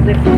देखो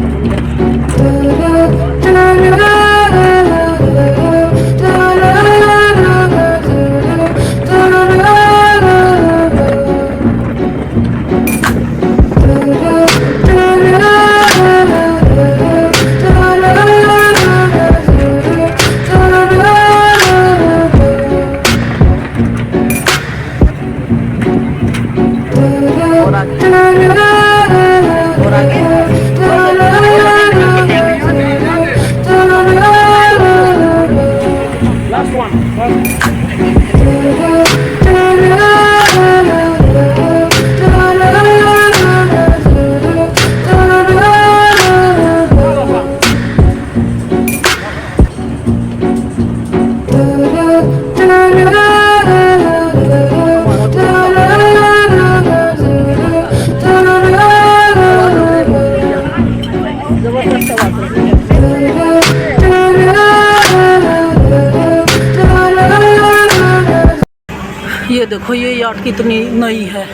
ये देखो ये यार्ड कितनी नई है।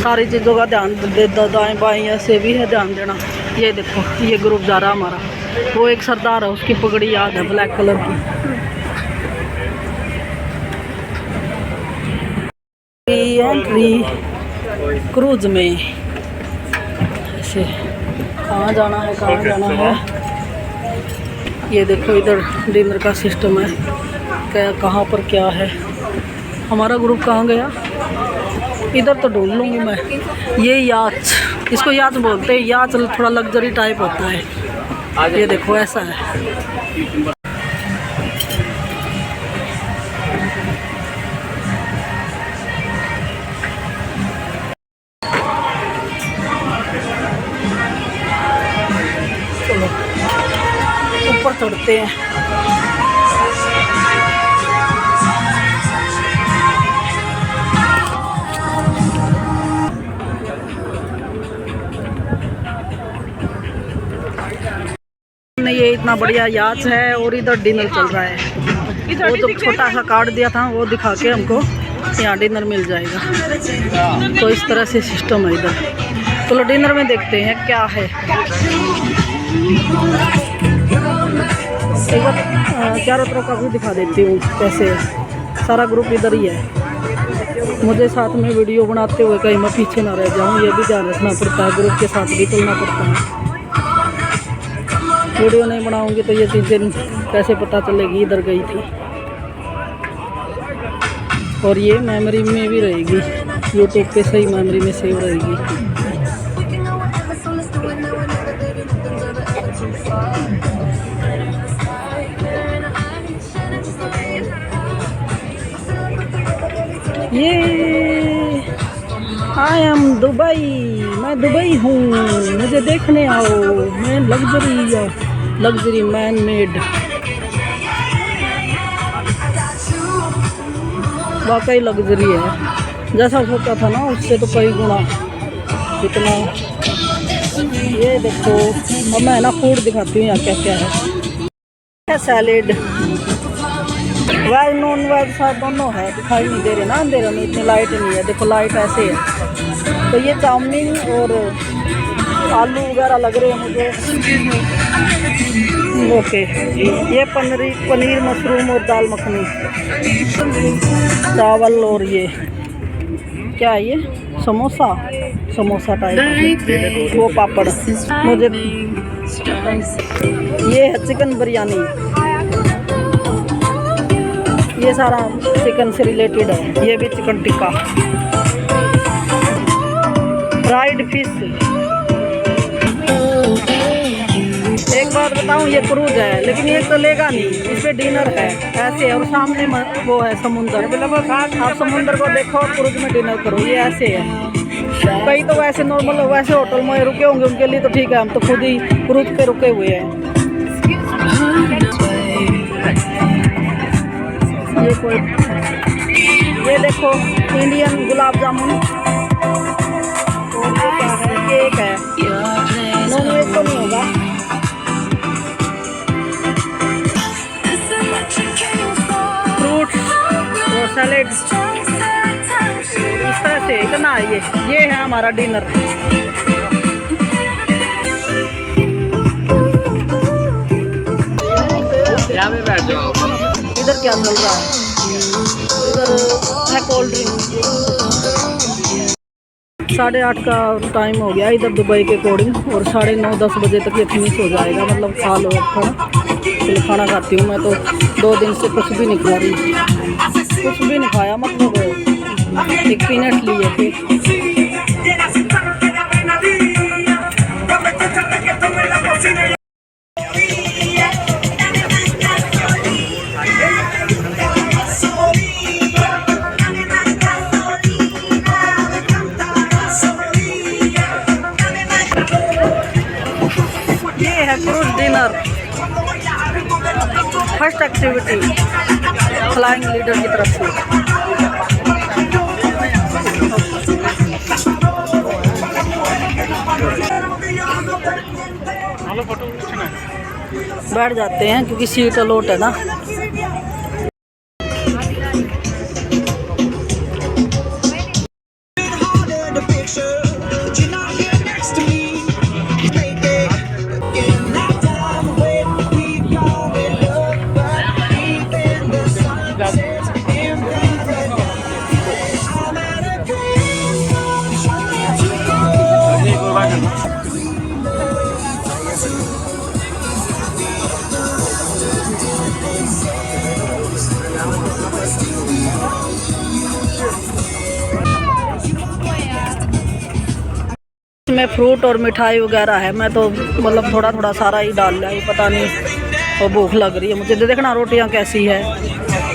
सारी चीज़ों का ध्यान दे, दाएं बाएं ऐसे भी है ध्यान देना। ये देखो ये ग्रुप जा रहा हमारा, वो एक सरदार है उसकी पगड़ी याद है ब्लैक कलर की। एंट्री क्रूज में ऐसे कहाँ जाना है कहाँ जाना है। ये देखो इधर डिनर का सिस्टम है, क्या कहाँ पर क्या है। हमारा ग्रुप कहाँ गया, इधर तो ढूंढ लूँगी मैं। ये याच, इसको याच बोलते हैं। याच थोड़ा लग्जरी टाइप होता है। ये देखो ऐसा है। चलो ऊपर चढ़ते हैं। ये इतना बढ़िया याच है और इधर डिनर चल रहा है। वो जो छोटा सा कार्ड दिया था वो दिखा के हमको यहाँ डिनर मिल जाएगा। तो इस तरह से सिस्टम है इधर। चलो डिनर में देखते हैं क्या है। एक बार चारों तरफ का भी दिखा देती हूँ कैसे है। सारा ग्रुप इधर ही है। मुझे साथ में वीडियो बनाते हुए कहीं मैं पीछे ना रह जाऊँ, ये भी ध्यान रखना पड़ता है। ग्रुप के साथ भी चलना पड़ता है। वीडियो नहीं बनाऊंगी तो ये चीज़ें कैसे पता चलेगी इधर गई थी। और ये मेमोरी में भी रहेगी, यूट्यूब पे सही मेमोरी में सेव रहेगी। ये आई एम दुबई, मैं दुबई हूँ, मुझे देखने आओ। मैं लग्जरी मैन मेड। वाकई लग्जरी है, जैसा सोचा था ना उससे तो कई गुना इतना। ये देखो अब मैं ना फूड दिखाती हूँ यहाँ क्या क्या है। सैलेड, वेज नॉन वेज सब दोनों है। दिखाई नहीं दे रहे ना अंधेरे में, इतनी लाइट नहीं है। देखो लाइट ऐसे है। तो ये चाउमीन और आलू वगैरह लग रहे हैं मुझे। ओके ये पनीर मशरूम और दाल मखनी, चावल और ये क्या है, ये समोसा टाइप, वो पापड़। मुझे ये है चिकन बिरयानी। ये सारा चिकन से रिलेटेड है। ये भी चिकन टिक्का, फ्राइड फिश। एक बात बताऊं, ये क्रूज है लेकिन ये चलेगा नहीं, इस पे डिनर है ऐसे है। और सामने वो है समुंदर। आप समुंदर को देखो और क्रूज में डिनर करो, ये ऐसे है। कई तो वैसे नॉर्मल वैसे होटल में रुके होंगे, उनके लिए तो ठीक है। हम तो खुद ही क्रूज पे रुके हुए हैं। ये देखो इंडियन गुलाब जामुन, और ये क्या है, केक है। नॉन वेज तो नहीं होगा। फ्रूट्स और सैलेड इस तरह से इतना है। ये है हमारा डिनर। क्या चल रहा है। इधर है कोल्ड ड्रिंक। 8:30 का टाइम हो गया इधर दुबई के अकॉर्डिंग, और 9:30-10 बजे तक ये फिनिश हो जाएगा। मतलब खा लो खाना। चलो खाना खाती हूँ। मैं तो 2 दिन से कुछ भी नहीं खा रही, कुछ भी नहीं खाया। मतलब एक पीनट लिए थे। ये है cruise dinner, first activity flying leader की तरफ से। बैठ जाते हैं क्योंकि सीट अलॉट है ना। में फ्रूट और मिठाई वगैरह है। मैं तो मतलब थोड़ा थोड़ा सारा ही डाल लिया, पता नहीं। और भूख लग रही है मुझे। देखना रोटियां कैसी है।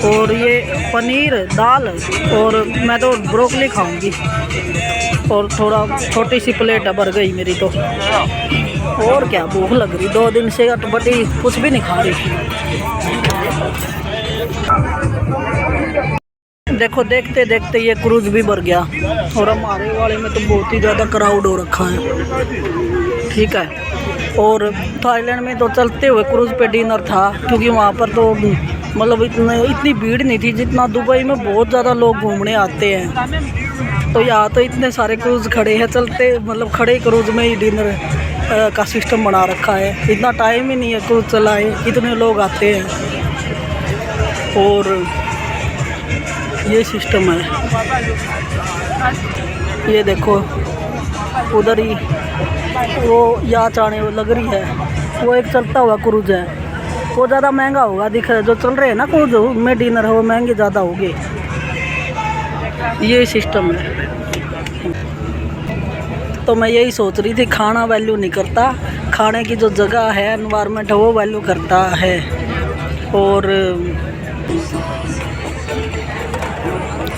और ये पनीर दाल, और मैं तो ब्रोकली खाऊंगी। और थोड़ा छोटी सी प्लेट भर गई मेरी तो। और क्या भूख लग रही, 2 दिन से अटपटी कुछ भी नहीं खा रही। देखो देखते देखते ये क्रूज भी भर गया, और हमारे वाले में तो बहुत ही ज़्यादा क्राउड हो रखा है। ठीक है। और थाईलैंड में तो चलते हुए क्रूज पे डिनर था, क्योंकि वहाँ पर तो मतलब इतनी भीड़ नहीं थी जितना दुबई में बहुत ज़्यादा लोग घूमने आते हैं। तो यहाँ तो इतने सारे क्रूज खड़े हैं, चलते मतलब खड़े क्रूज में ही डिनर का सिस्टम बना रखा है। इतना टाइम ही नहीं है क्रूज चलाए, इतने लोग आते हैं। और ये सिस्टम है। ये देखो उधर ही वो याच आने लग रही है, वो एक चलता हुआ क्रूज है। वो ज़्यादा महंगा होगा दिख रहा है। जो चल रहे हैं ना क्रूज में डिनर है, वो महंगे ज़्यादा होंगे। ये सिस्टम है। तो मैं यही सोच रही थी, खाना वैल्यू नहीं करता, खाने की जो जगह है, एनवायरनमेंट है, वो वैल्यू करता है। और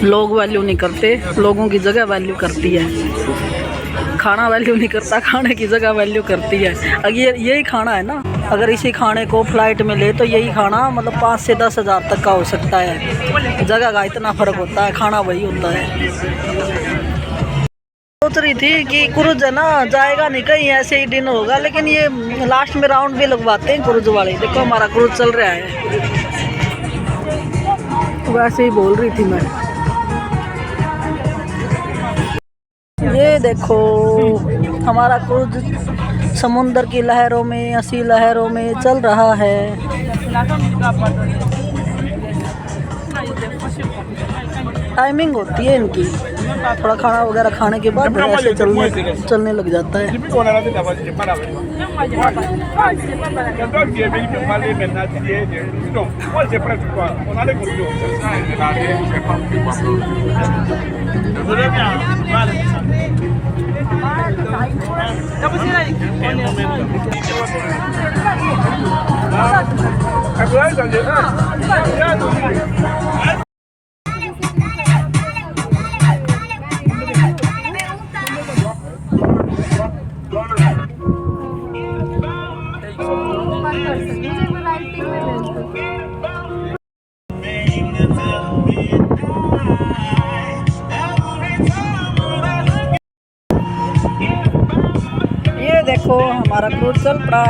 लोग वैल्यू नहीं करते, लोगों की जगह वैल्यू करती है। खाना वैल्यू नहीं करता, खाने की जगह वैल्यू करती है। अगर यही खाना है ना, अगर इसी खाने को फ्लाइट में ले तो यही खाना मतलब 5 से 10 हज़ार तक का हो सकता है। जगह का इतना फ़र्क होता है, खाना वही होता है। सोच रही थी कि क्रूज है ना जाएगा नहीं, कहीं ऐसे ही डिनर होगा, लेकिन ये लास्ट में राउंड भी लगवाते हैं क्रूज वाले। देखो हमारा क्रूज चल रहा है। वैसे ही बोल रही थी मैं। ये देखो हमारा क्रूज समुंदर की लहरों में, हंसी लहरों में चल रहा है। टाइमिंग होती है इनकी, थोड़ा खाना वगैरह खाने के बाद ऐसे चलने लग जाता है। ये देखो हमारा क्रूज चल पड़ा।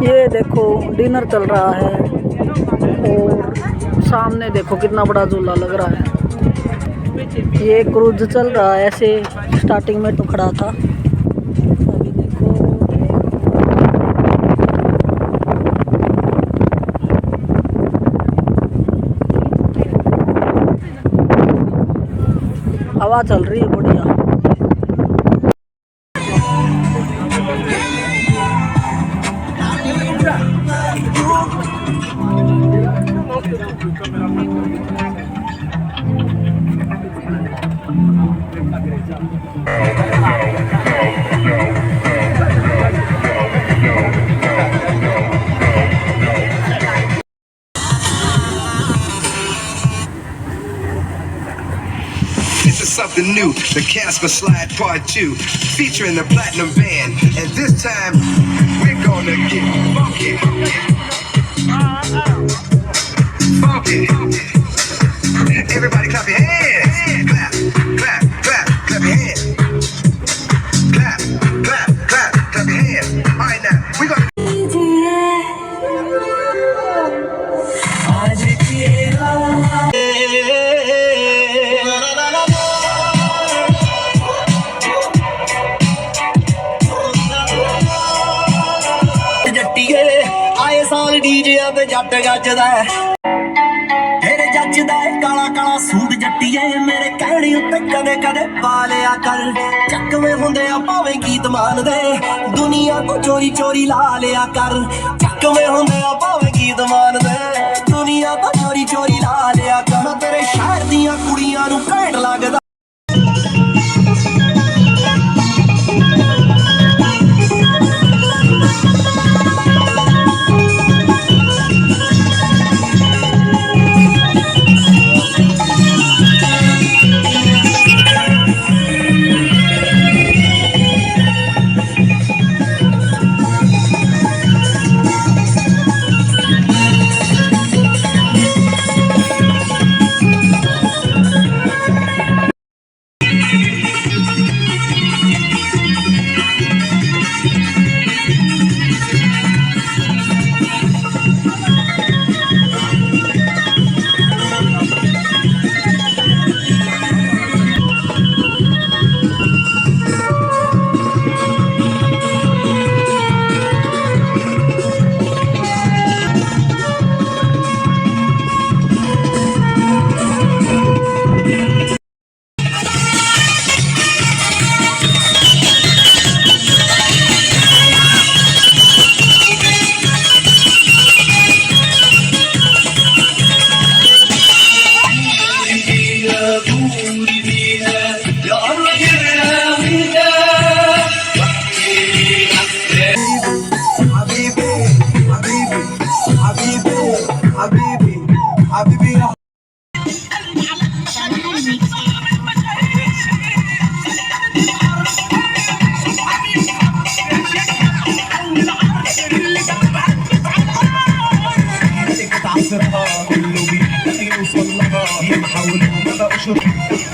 ये देखो डिनर चल रहा है, और सामने देखो कितना बड़ा झूला लग रहा है। ये क्रूज चल रहा है ऐसे, स्टार्टिंग में तो खड़ा था, अभी देखो हवा चल रही है बढ़िया। This is something new, the Casper Slide Part 2, featuring the Platinum Band, and this time we're gonna get funky. Funky. Everybody clap your hands. Clap, clap, clap, clap your hands. Clap, clap, clap, clap your hands. All right now, we're gonna आए साल DJ ते जट गजदा तेरे जचदा काला काला suit जट्टीए मेरे कहने उत्ते कदे कदे पा लिया कर चकवे हुंदे आ भावें गीत मानदे दुनिया तो चोरी चोरी ला लिया कर चकवे हुंदे आ भावें गीत मानदे दुनिया तो चोरी चोरी ला लिया कर तेरे शहर दियां कुड़ियां नूं घैंट लगदा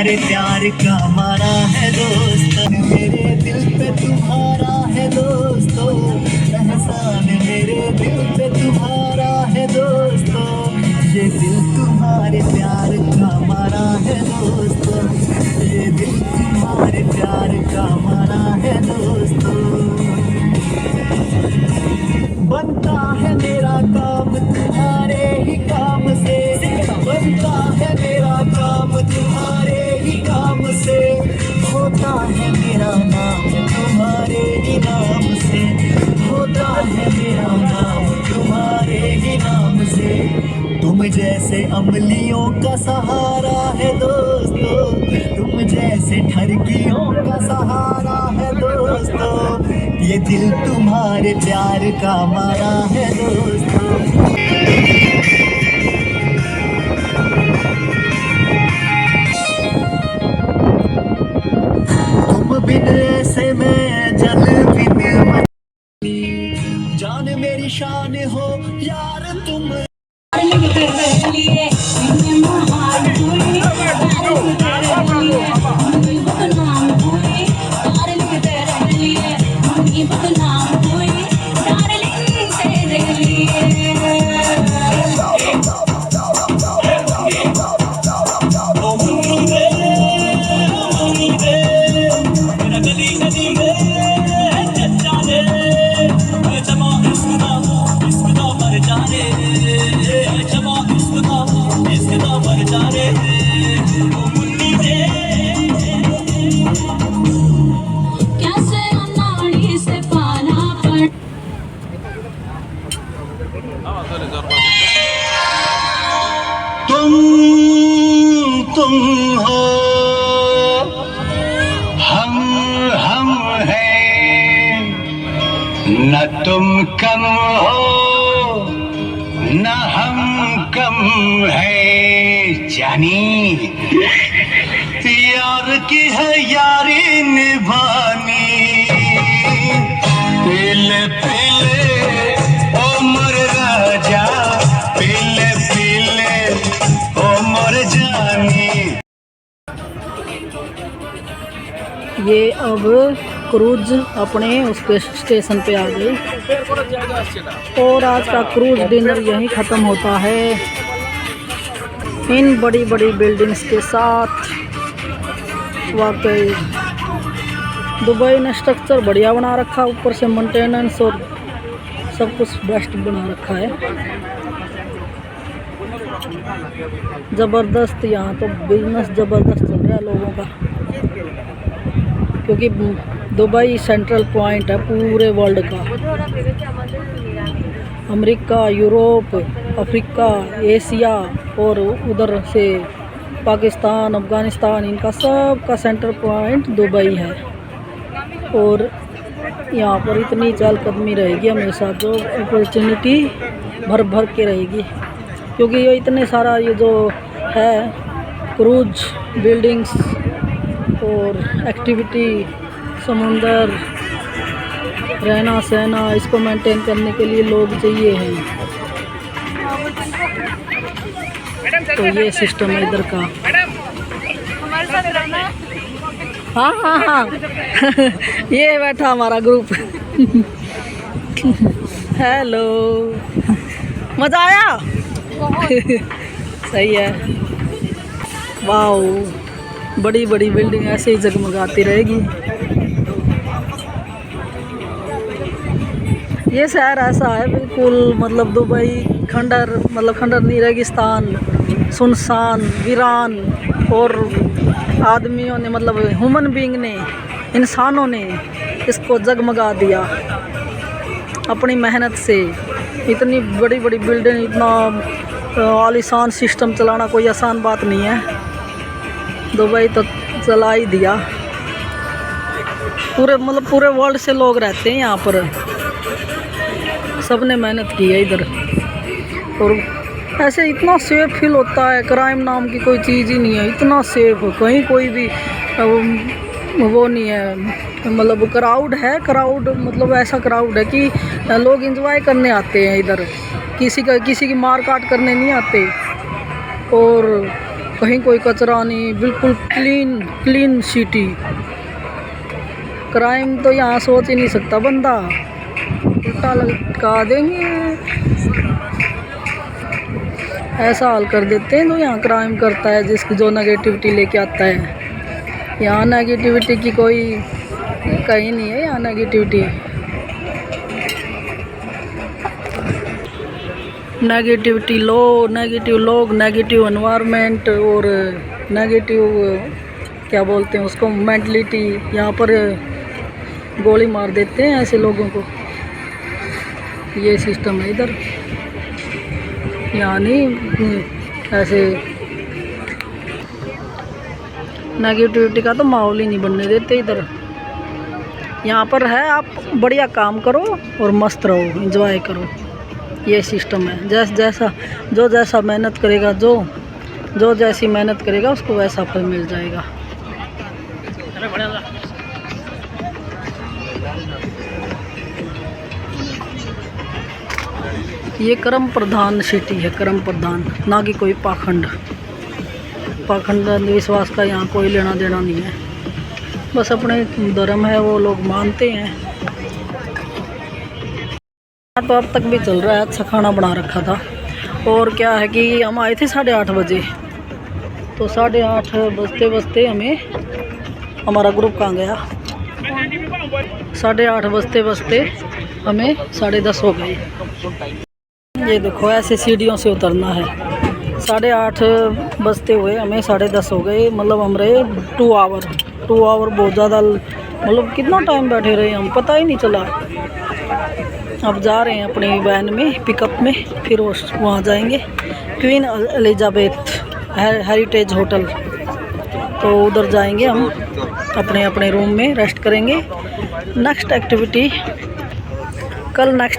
तुम्हारे प्यार का मारा है दोस्त, मेरे दिल पे तुम्हारा है दोस्तों, एहसान मेरे दिल पे तुम्हारा है दोस्तों, ये दिल तुम्हारे प्यार का मारा है दोस्तों, ये दिल तुम्हारे प्यार का मारा है दोस्तों। बनता है मेरा काम तुम्हारे ही काम से, बनता है मेरा काम तुम्हारे ही काम से, होता है मेरा नाम तुम्हारे ही नाम से, होता है मेरा नाम तुम्हारे ही नाम से। तुम जैसे अमलियों का सहारा है दोस्तों, तुम जैसे ठरकियों का सहारा है दोस्तों, ये दिल तुम्हारे प्यार का मारा है दोस्तों। तुम बिन ऐसे मैं जल बिन जान मेरी शान हो यार तुम। तुम हो हम हैं, न तुम कम हो न हम कम है जानी, यार की है यारी निभानी, पीले पीले ओ मोर राजा, पीले पीले ओ मोर जानी। ये अब क्रूज अपने उस पे स्टेशन पे आ गई और आज का क्रूज डिनर यहीं ख़त्म होता है इन बड़ी बड़ी बिल्डिंग्स के साथ। वाकई दुबई ने स्ट्रक्चर बढ़िया बना रखा, ऊपर से मेंटेनेंस और सब कुछ बेस्ट बना रखा है। ज़बरदस्त, यहाँ तो बिजनेस ज़बरदस्त चल रहा है लोगों का, क्योंकि दुबई सेंट्रल पॉइंट है पूरे वर्ल्ड का। अमेरिका, यूरोप, अफ्रीका, एशिया और उधर से पाकिस्तान, अफ़गानिस्तान, इनका सब का सेंटर पॉइंट दुबई है। और यहाँ पर इतनी चहलकदमी रहेगी हमेशा, जो अपॉर्चुनिटी भर भर के रहेगी, क्योंकि ये इतने सारा ये जो है क्रूज बिल्डिंग्स और एक्टिविटी, समुंदर, रहना सहना, इसको मेंटेन करने के लिए लोग चाहिए हैं। तो ये सिस्टम है इधर का। हाँ हाँ हाँ ये बैठा हमारा ग्रुप हेलो, मज़ा आया? सही है। वाओ, बड़ी बड़ी बिल्डिंग ऐसे ही जगमगाती रहेगी। ये शहर ऐसा है बिल्कुल, मतलब दुबई खंडर, मतलब खंडर नहीं, रेगिस्तान, सुनसान, वीरान, और आदमियों ने, मतलब ह्यूमन बीइंग ने, इंसानों ने इसको जगमगा दिया अपनी मेहनत से। इतनी बड़ी बड़ी बिल्डिंग, इतना आलीशान सिस्टम चलाना कोई आसान बात नहीं है। दुबई तो चला ही दिया। पूरे, मतलब पूरे वर्ल्ड से लोग रहते हैं यहाँ पर, सब ने मेहनत की है इधर। और ऐसे इतना सेफ फील होता है, क्राइम नाम की कोई चीज़ ही नहीं है, इतना सेफ, कहीं कोई भी वो नहीं है। मतलब क्राउड है, क्राउड मतलब ऐसा क्राउड है कि लोग एंजॉय करने आते हैं इधर, किसी की मार काट करने नहीं आते। और कहीं कोई कचरा नहीं, बिल्कुल क्लीन सिटी। क्राइम तो यहाँ सोच ही नहीं सकता बंदा, उल्टा लटका देंगे, ऐसा हाल कर देते हैं। जो यहाँ क्राइम करता है, जिसकी जो नेगेटिविटी लेके आता है, यहाँ नेगेटिविटी की कोई कहीं नहीं है। यहाँ नेगेटिविटी नेगेटिव लोग, नेगेटिव एनवायरनमेंट और नेगेटिव क्या बोलते हैं उसको, मेंटलिटी। यहाँ पर गोली मार देते हैं ऐसे लोगों को। ये सिस्टम है इधर, यहाँ नहीं ऐसे नेगेटिविटी का तो माहौल ही नहीं बनने देते इधर। यहाँ पर है आप बढ़िया काम करो और मस्त रहो, एंजॉय करो। ये सिस्टम है। जैसा मेहनत करेगा, जो जैसी मेहनत करेगा उसको वैसा फल मिल जाएगा। ये कर्म प्रधान सिटी है, कर्म प्रधान, ना कि कोई पाखंड अंधविश्वास का यहाँ कोई लेना देना नहीं है। बस अपने धर्म है वो लोग मानते हैं। तो अब तक भी चल रहा है, अच्छा खाना बना रखा था। और क्या है कि हम आए थे 8:30 बजे, तो 8:30 बजते हमें, हमारा ग्रुप कहाँ गया, 8:30 बजते हमें 10:30 हो गए। ये देखो ऐसे सीढ़ियों से उतरना है। 8:30 बजते हुए हमें 10:30 हो गए। मतलब हम रहे 2 आवर बहुत ज़्यादा, मतलब कितना टाइम बैठे रहे हम, पता ही नहीं चला। अब जा रहे हैं अपनी वैन में, पिकअप में, फिर वहाँ जाएंगे क्वीन एलिजाबेथ हेरिटेज होटल। तो उधर जाएंगे हम, अपने रूम में रेस्ट करेंगे। नेक्स्ट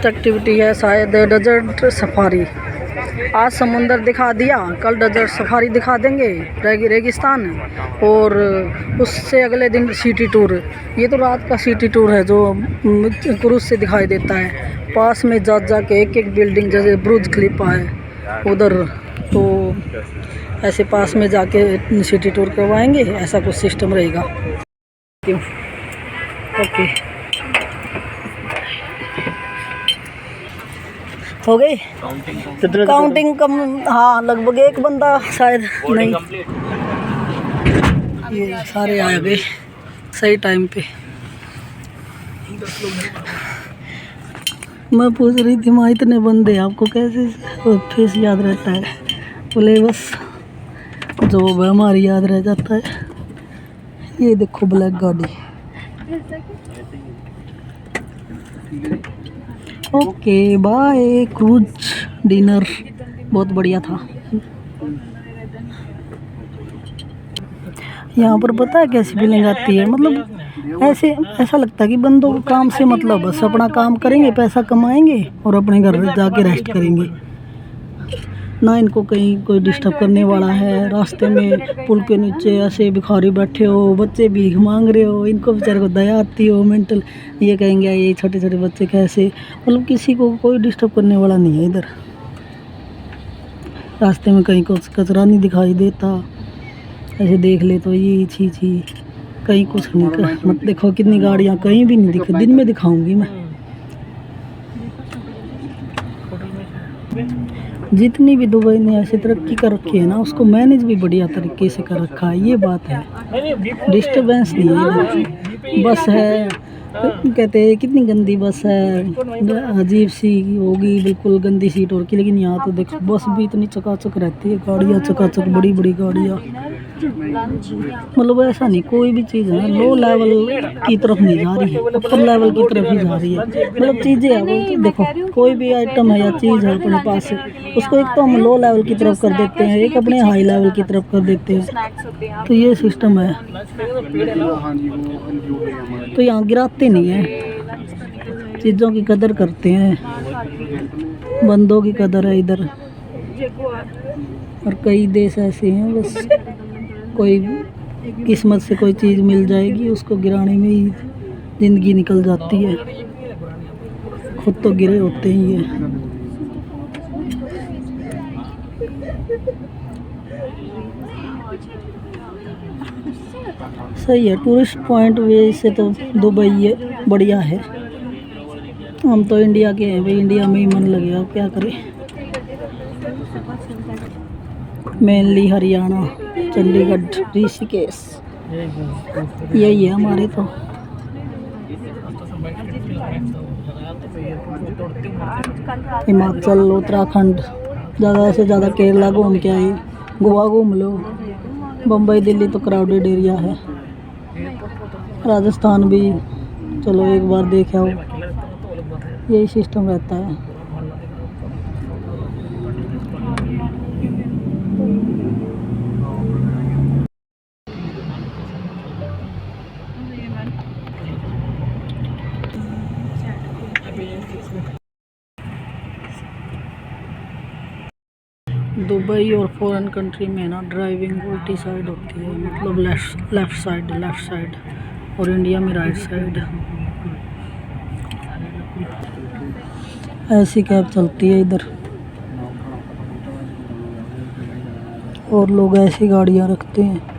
एक्टिविटी है शायद डेजर्ट सफारी। आज समुंदर दिखा दिया, कल डेजर्ट सफारी दिखा देंगे, रेगिस्तान, और उससे अगले दिन सिटी टूर। ये तो रात का सिटी टूर है जो क्रूज से दिखाई देता है। पास में जाके एक बिल्डिंग, जैसे बुर्ज खलीफा है उधर, तो ऐसे पास में जाके सिटी टूर करवाएंगे। ऐसा कुछ सिस्टम रहेगा। ओके, हो गई काउंटिंग कम, हाँ लगभग एक बंदा शायद नहीं। ये सारे आ गए सही टाइम पे। मैं पूछ रही थी माँ इतने बंदे आपको कैसे फेस याद रहता है? बोले बस जो हमारी याद रह जाता है। ये देखो ब्लैक गाड़ी। Okay bye. क्रूज डिनर बहुत बढ़िया था। यहाँ पर पता है कैसी फीलिंग आती है, मतलब ऐसा लगता है कि बंदों को काम से मतलब, बस अपना काम करेंगे, पैसा कमाएंगे और अपने घर जाके रेस्ट करेंगे। ना इनको कहीं कोई डिस्टर्ब करने वाला है। रास्ते में पुल के नीचे ऐसे भिखारी बैठे हो, बच्चे भीख मांग रहे हो, इनको बेचारे को दया आती हो मेंटल। ये कहेंगे ये छोटे छोटे बच्चे कैसे, मतलब किसी को कोई डिस्टर्ब करने वाला नहीं है इधर। रास्ते में कहीं कुछ कचरा नहीं दिखाई देता, ऐसे देख ले तो ये छी कहीं कुछ नहीं कर। मत देखो कितनी गाड़ियाँ कहीं भी नहीं दिखी, दिन में दिखाऊंगी मैं। जितनी भी दुबई ने ऐसी तरक्की कर रखी है ना, उसको मैनेज भी बढ़िया तरीके से कर रखा है। ये बात है, डिस्टर्बेंस नहीं है। बस है, कहते हैं कितनी गंदी बस है, अजीब सी होगी, बिल्कुल गंदी सीट और की। लेकिन यहाँ तो देखो बस भी इतनी चकाचक रहती है, गाड़ियाँ चकाचक, बड़ी बड़ी गाड़ियाँ। मतलब ऐसा नहीं कोई भी चीज़ है लो लेवल की तरफ नहीं जा रही है, अपर लेवल की तरफ ही जा रही है। मतलब चीज़ें है वो, देखो कोई भी आइटम है या चीज़ है अपने पास, उसको एक तो हम लो लेवल की तरफ कर देते हैं, एक अपने हाई लेवल की तरफ कर देते हैं। तो ये सिस्टम है। तो यहाँ गिराते नहीं हैं, चीज़ों की कदर करते हैं, बंदों की कदर है इधर। और कई देश ऐसे हैं बस कोई किस्मत से कोई चीज़ मिल जाएगी, उसको गिराने में ही ज़िंदगी निकल जाती है। खुद तो गिरे होते ही है। सही है, टूरिस्ट पॉइंट वे से तो दुबई ये बढ़िया है। हम तो इंडिया के हैं भाई, इंडिया में ही मन लगे, अब क्या करें। मेनली हरियाणा, चंडीगढ़, ऋषिकेश यही है हमारे तो। हिमाचल, उत्तराखंड, ज़्यादा से ज़्यादा केरला घूम के आए, गोवा घूम लो, बम्बई दिल्ली तो क्राउडेड एरिया है। राजस्थान भी चलो एक बार देख आओ, यही सिस्टम रहता है। दुबई और फॉरेन कंट्री में ना ड्राइविंग उल्टी साइड होती है, मतलब लेफ़्ट साइड, और इंडिया में राइट साइड। ऐसी कैब चलती है इधर, और लोग ऐसी गाड़ियाँ रखते हैं।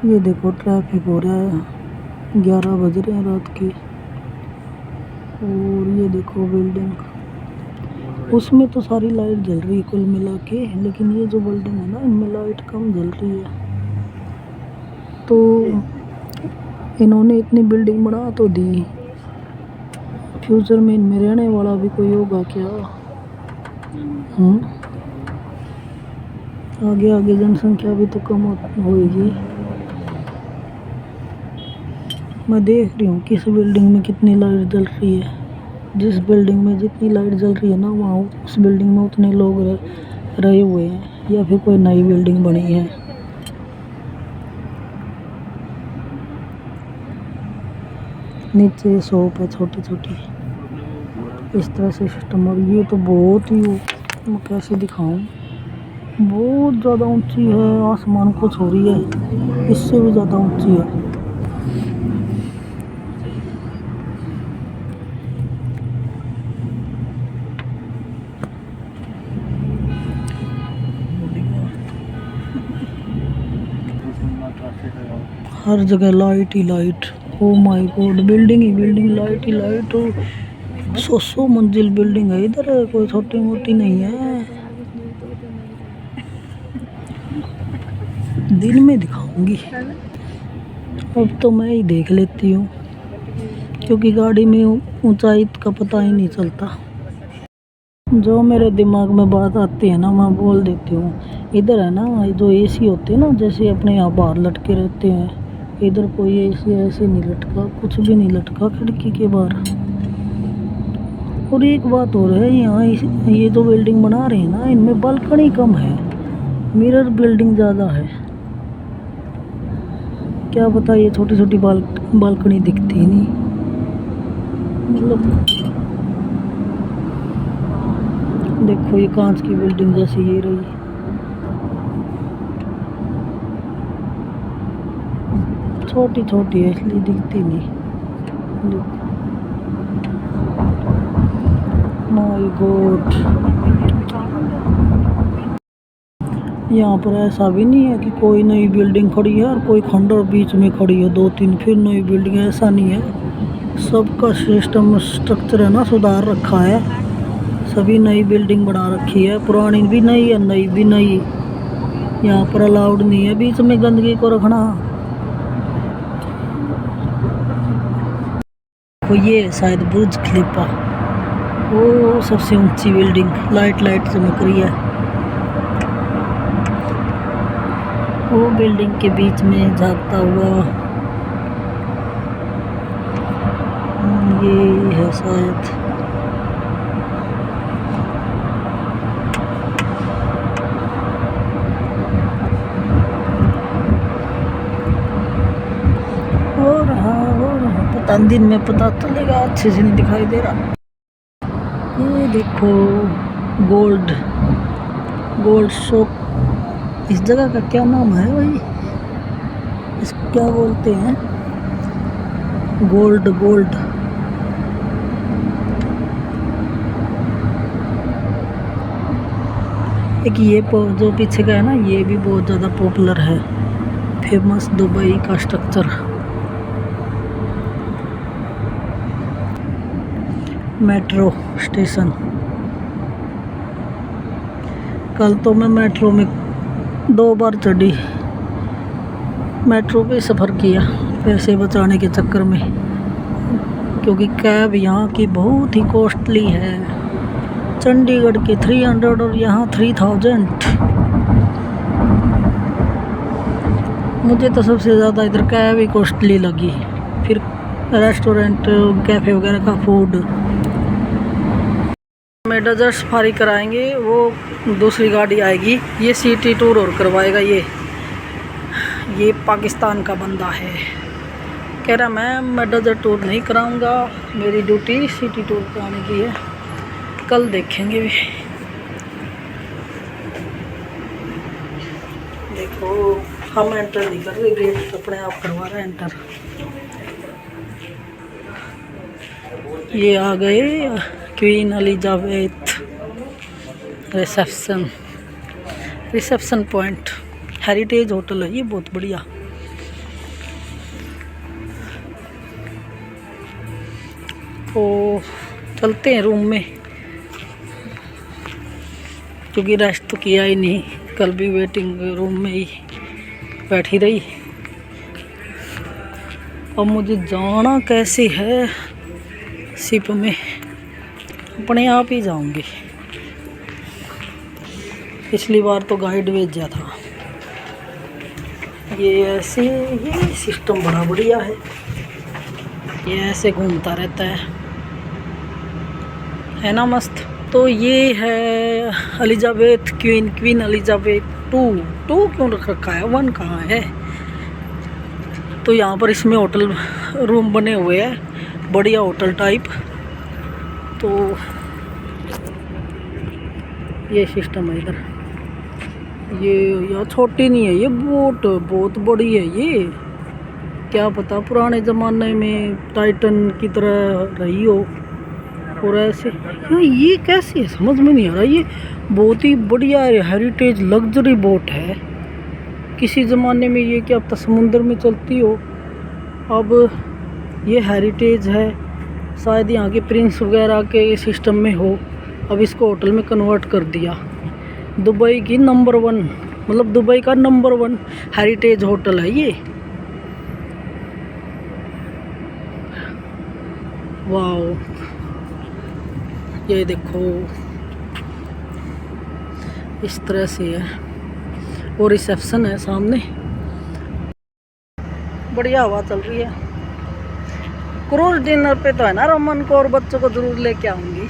ये देखो ट्रैफिक हो रहा है, 11 बज रहे हैं रात के। और ये देखो बिल्डिंग, उसमें तो सारी लाइट जल रही है कुल मिला के, लेकिन ये जो बिल्डिंग है ना, इनमें लाइट कम जल रही है। तो इन्होंने इतनी बिल्डिंग बना तो दी, फ्यूचर में इनमें रहने वाला भी कोई होगा क्या? आगे आगे जनसंख्या भी तो कम होएगी। मैं देख रही हूँ किस बिल्डिंग में कितनी लाइट जल रही है। जिस बिल्डिंग में जितनी लाइट जल रही है ना, वहाँ उस बिल्डिंग में उतने लोग रहे हुए हैं, या फिर कोई नई बिल्डिंग बनी है। नीचे शॉप है छोटी छोटी, इस तरह से सिस्टम। और ये तो बहुत ही, मैं कैसे दिखाऊं, बहुत ज़्यादा ऊंची है, आसमान को छू रही है, इससे भी ज़्यादा ऊंची है। हर जगह light he light, oh my God, building he building, light he light. 100 मंजिल बिल्डिंग है इधर, कोई छोटी मोटी नहीं है। दिन में दिखाऊंगी, अब तो मैं ही देख लेती हूँ, क्योंकि गाड़ी में ऊंचाई का पता ही नहीं चलता। जो मेरे दिमाग में बात आती है ना, मैं बोल देती हूँ। इधर है ना जो एसी होते हैं ना, जैसे अपने यहाँ बाहर लटके रहते हैं, इधर कोई एसी ऐसे नहीं लटका, कुछ भी नहीं लटका खिड़की के बाहर। और एक बात और है, यहाँ ये जो बिल्डिंग बना रहे हैं ना, इनमें बालकनी कम है, मिरर बिल्डिंग ज़्यादा है। क्या पता ये छोटी छोटी बालकनी दिखती ही नहीं, मतलब देखो ये कांच की बिल्डिंग जैसी ये रही, छोटी छोटी है इसलिए दिखती नहीं। माय गॉड, यहाँ पर ऐसा भी नहीं है कि कोई नई बिल्डिंग खड़ी है और कोई खंडर बीच में खड़ी है, 2-3 फिर नई बिल्डिंग, ऐसा नहीं है। सबका सिस्टम स्ट्रक्चर है ना सुधार रखा है, सभी नई बिल्डिंग बना रखी है, पुरानी भी नई है, नई भी नई। यहाँ पर अलाउड नहीं है बीच में गंदगी को रखना। तो ये शायद बुर्ज खलीफा, वो सबसे ऊंची बिल्डिंग, लाइट चमक रही है। वो बिल्डिंग के बीच में झांकता हुआ ये है शायद। दिन में पता चलेगा, अच्छे से नहीं दिखाई दे रहा। ये देखो गोल्ड शॉप। इस जगह का क्या नाम है भाई, इसको क्या बोलते हैं? गोल्ड एक ये जो पीछे का है ना, ये भी बहुत ज़्यादा पॉपुलर है, फेमस दुबई का स्ट्रक्चर। Metro station. कल तो मैं मेट्रो में 2 बार चढ़ी, मेट्रो पे सफ़र किया पैसे बचाने के चक्कर में, क्योंकि कैब यहाँ की बहुत ही कॉस्टली है। चंडीगढ़ के 300 और यहाँ 3000। मुझे तो सबसे ज़्यादा इधर कैब ही कॉस्टली लगी, फिर रेस्टोरेंट कैफ़े वगैरह का फूड। में डेजर्ट सफारी कराएंगे, वो दूसरी गाड़ी आएगी, ये सिटी टूर और करवाएगा। ये पाकिस्तान का बंदा है, कह रहा मैं डेजर्ट टूर नहीं कराऊंगा, मेरी ड्यूटी सिटी टूर कराने की है। कल देखेंगे भी। देखो हम एंटर नहीं कर रहे, गेट अपने आप करवा रहे हैं एंटर। ये आ गए queen Elizabeth reception point. Heritage hotel है ये, बहुत बढ़िया। तो चलते हैं रूम में, क्योंकि रेस्ट तो किया ही नहीं, कल भी वेटिंग रूम में ही बैठी रही। अब मुझे जाना कैसे है शिप में, अपने आप ही जाऊंगी। पिछली बार तो गाइड भेजा था। ये ऐसे, ये सिस्टम बड़ा बढ़िया है, ये ऐसे घूमता रहता है ना, मस्त। तो ये है एलिजाबेथ क्वीन एलिजाबेथ टू क्यों रख रखा है, 1 कहाँ है? तो यहाँ पर इसमें होटल रूम बने हुए हैं, बढ़िया होटल टाइप। तो ये सिस्टम है इधर। ये यार छोटी नहीं है, ये बहुत बड़ी है। ये क्या पता पुराने ज़माने में टाइटन की तरह रही हो, और ऐसे यार ये कैसी है समझ में नहीं आ रहा। ये बहुत ही बढ़िया हेरिटेज लग्जरी बोट है, किसी ज़माने में ये क्या पता समुद्र में चलती हो। अब ये हेरिटेज है, शायद यहाँ के प्रिंस वगैरह के सिस्टम में हो, अब इसको होटल में कन्वर्ट कर दिया। दुबई की नंबर 1, मतलब दुबई का नंबर 1 हेरिटेज होटल है ये। वाओ, ये देखो इस तरह से है, और रिसेप्शन है सामने, बढ़िया हवा चल रही है। क्रूज डिनर पे तो है ना रमन को और बच्चों को ज़रूर लेके आऊँगी,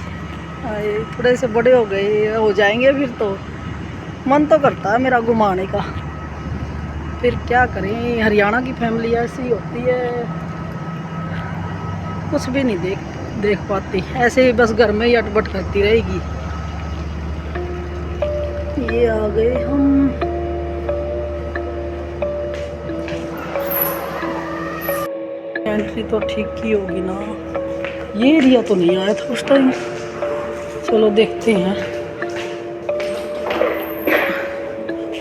थोड़े से बड़े हो जाएंगे फिर तो मन तो करता है मेरा घुमाने का। फिर क्या करें, हरियाणा की फैमिली ऐसी होती है, कुछ भी नहीं देख पाती, ऐसे ही बस घर में ही अटपट करती रहेगी। ये आ गए हम। एंट्री तो ठीक ही होगी ना, ये एरिया तो नहीं आया था उस टाइम। चलो देखते हैं।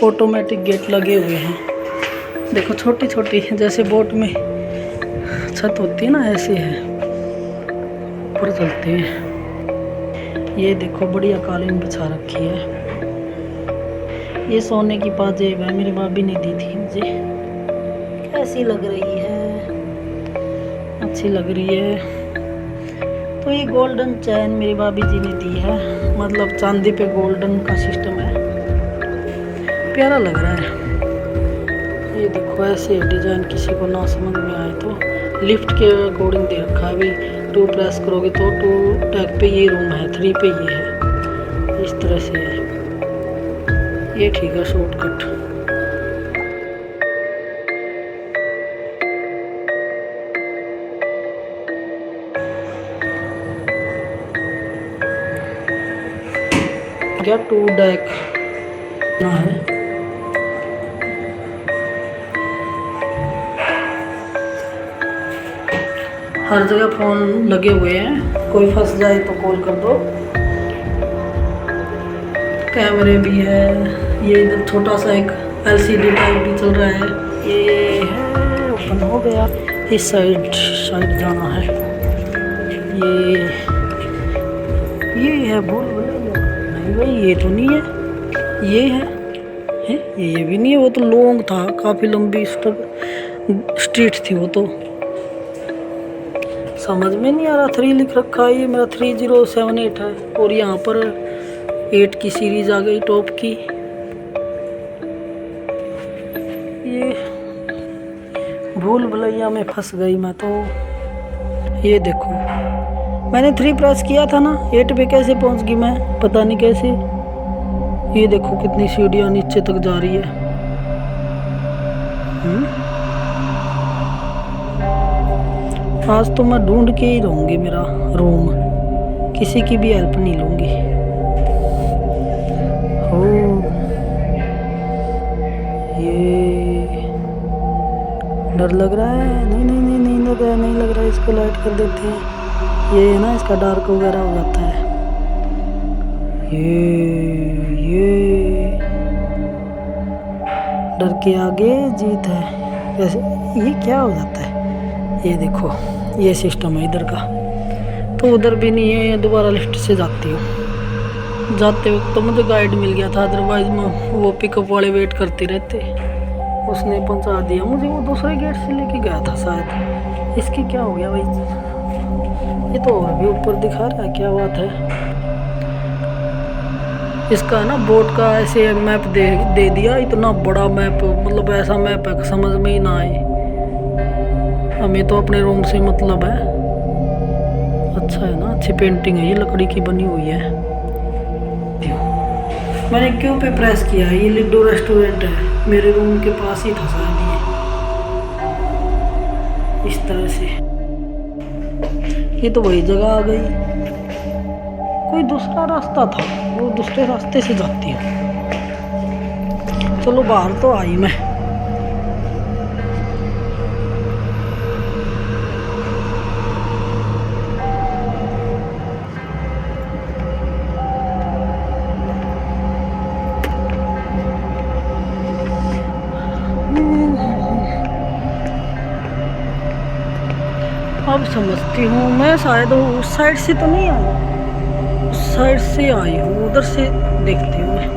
ऑटोमेटिक गेट लगे हुए हैं, देखो छोटी छोटी, जैसे बोट में छत होती है ना, ऐसे है, ऊपर चलते हैं। ये देखो बढ़िया कालीन बिछा रखी है, ये सोने की पाजेब है, मेरी भाभी ने दी थी मुझे। कैसी लग रही है? अच्छी लग रही है। तो ये गोल्डन चैन मेरी भाभी जी ने दी है, मतलब चांदी पे गोल्डन का सिस्टम है, प्यारा लग रहा है। ये देखो ऐसे डिजाइन, किसी को ना समझ में आए तो लिफ्ट के अकॉर्डिंग दे रखा है। अभी 2 प्रेस करोगे तो 2 टैग पे ये रूम है, 3 पे ये है, इस तरह से है। ये ठीक है शॉर्टकट। क्या 2 डेक ना है। हर जगह फ़ोन लगे हुए हैं, कोई फंस जाए तो कॉल कर दो। कैमरे भी है। ये इधर छोटा सा एक LCD टाइप भी चल रहा है। ये है, ओपन हो गया। इस साइड जाना है। ये है भूल भुलैया। नहीं भाई, ये तो नहीं है। ये है, ये भी नहीं है। वो तो लॉन्ग था, काफ़ी लंबी स्ट्रीट थी वो तो। समझ में नहीं आ रहा। 3 लिख रखा है। ये मेरा 3078 है और यहाँ पर 8 की सीरीज आ गई, टॉप की। ये भूल भुलैया में फंस गई मैं तो। ये देखो, मैंने 3 प्रेस किया था ना, 8 पे कैसे पहुंच गई मैं, पता नहीं कैसे। ये देखो कितनी सीढ़ियाँ नीचे तक जा रही है। आज तो मैं ढूंढ के ही रहूँगी मेरा रूम, किसी की भी हेल्प नहीं लूँगी। हो ये डर लग रहा है। नहीं लग रहा है, नहीं लग रहा है। इसको लाइट कर देते हैं। ये है ना, इसका डार्क वगैरह हो जाता है। ये डर के आगे जीत है। वैसे ये क्या हो जाता है, ये देखो, ये सिस्टम है इधर का। तो उधर भी नहीं है, दोबारा लिफ्ट से जाती हूँ। जाते वक्त तो मुझे गाइड मिल गया था, अदरवाइज मैं वो पिकअप वाले वेट करते रहते। उसने पहुंचा दिया मुझे, वो दूसरे गेट से लेके गया था शायद। इसकी क्या हो गया भाई, ये तो और भी ऊपर दिखा रहा है। क्या बात है। इसका ना बोट का ऐसे मैप दे दिया, इतना बड़ा मैप, मतलब ऐसा मैप है समझ में ही ना आए। हमें तो अपने रूम से मतलब है। अच्छा है ना, अच्छी पेंटिंग है, ये लकड़ी की बनी हुई है। मैंने क्यों पे प्रेस किया है। ये लिडो रेस्टोरेंट है, मेरे रूम के पास ही था शायद ये। इस तरह से ये तो वही जगह आ गई। कोई दूसरा रास्ता था, वो दूसरे रास्ते से जाती है। चलो बाहर तो आई मैं। अब समझती हूँ मैं, शायद उस साइड से तो नहीं आई, उस साइड से आई हूँ, उधर से देखती हूँ मैं।